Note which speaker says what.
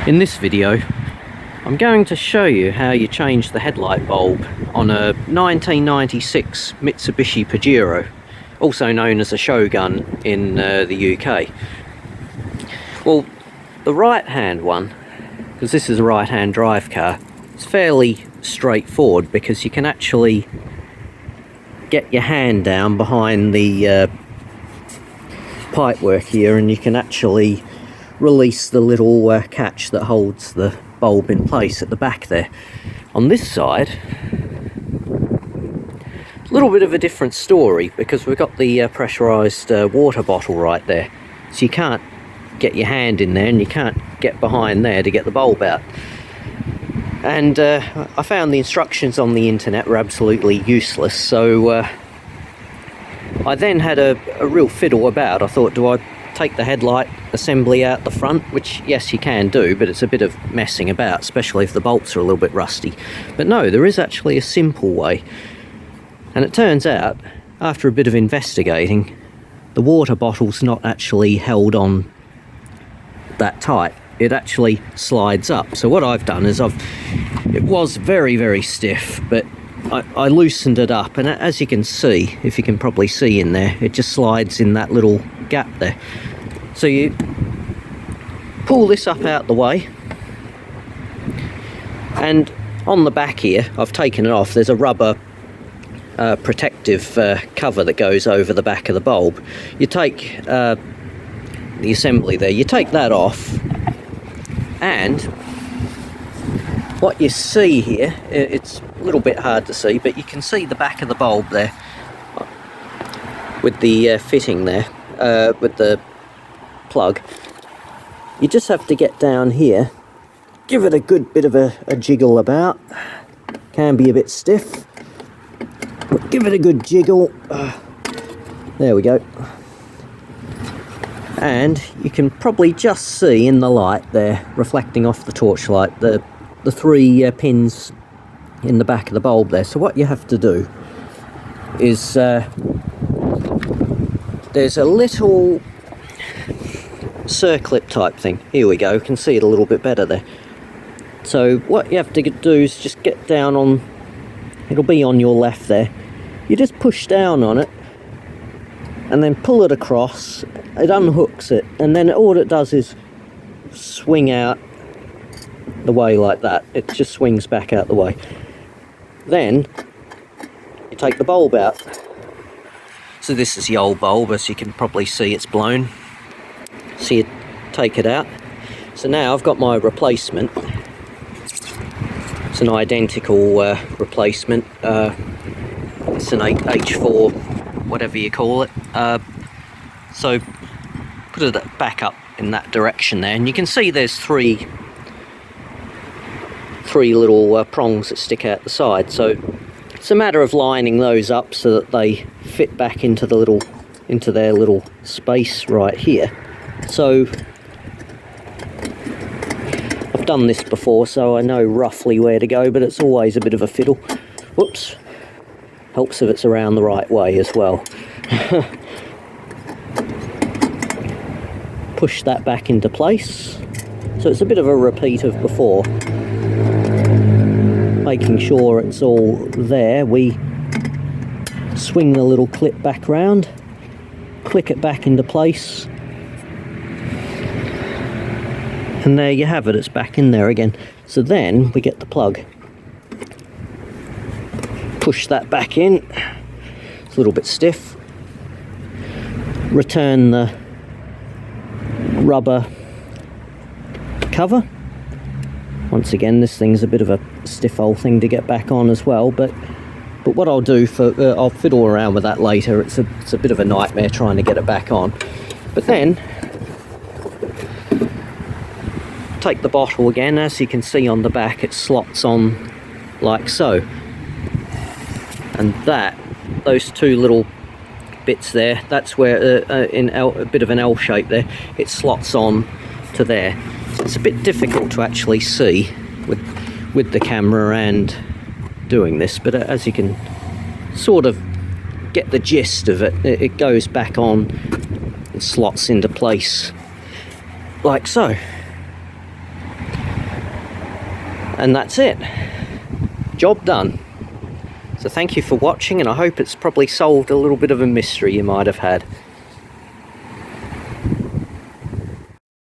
Speaker 1: In this video, I'm going to show you how you change the headlight bulb on a 1996 Mitsubishi Pajero, also known as a Shogun in the UK. Well, the right-hand one, because this is a right-hand drive car, it's fairly straightforward because you can actually get your hand down behind the pipework here and you can actually release the little catch that holds the bulb in place at the back there. On this side, a little bit of a different story because we've got the pressurised water bottle right there, so you can't get your hand in there and you can't get behind there to get the bulb out. And I found the instructions on the internet were absolutely useless, so I then had a real fiddle about. I thought, do I take the headlight assembly out the front, which yes you can do, but it's a bit of messing about, especially if the bolts are a little bit rusty. But no, there is actually a simple way, and it turns out after a bit of investigating, the water bottle's not actually held on that tight. It actually slides up. So what I've done is it was very stiff, but I loosened it up, and as you can see, if you can probably see in there, it just slides in that little gap there. So you pull this up out the way, and on the back here, I've taken it off, there's a rubber protective cover that goes over the back of the bulb. You take the assembly there, you take that off, and what you see here, it's a little bit hard to see, but you can see the back of the bulb there with the fitting there, with the plug. You just have to get down here, give it a good bit of a jiggle about. Can be a bit stiff, but give it a good jiggle. There we go. And you can probably just see in the light there, reflecting off the torchlight, the three pins in the back of the bulb there. So what you have to do is there's a little circlip type thing. Here we go, you can see it a little bit better there. So what you have to do is just get down on, it'll be on your left there, you just push down on it and then pull it across. It unhooks it, and then all it does is swing out the way like that. It just swings back out the way. Then you take the bulb out. So this is the old bulb, as you can probably see it's blown. So you take it out. So now I've got my replacement. It's an identical replacement. It's an H4, whatever you call it. So put it back up in that direction there, and you can see there's three little prongs that stick out the side. So it's a matter of lining those up so that they fit back into their little space right here. So I've done this before, so I know roughly where to go, but it's always a bit of a fiddle. Whoops. Helps if it's around the right way as well. Push that back into place. So it's a bit of a repeat of before. Making sure it's all there, we swing the little clip back round, click it back into place, and there you have it, it's back in there again. So then we get the plug, push that back in, it's a little bit stiff, return the rubber cover. Once again, this thing's a bit of a stiff old thing to get back on as well, but what I'll do I'll fiddle around with that later. It's a bit of a nightmare trying to get it back on. But then take the bottle again. As you can see on the back, it slots on like so, and those two little bits there, that's where in a bit of an L shape there, it slots on to there. It's a bit difficult to actually see with the camera and doing this, but as you can sort of get the gist of it, it goes back on and slots into place like so. And that's it. Job done. So thank you for watching, and I hope it's probably solved a little bit of a mystery you might have had.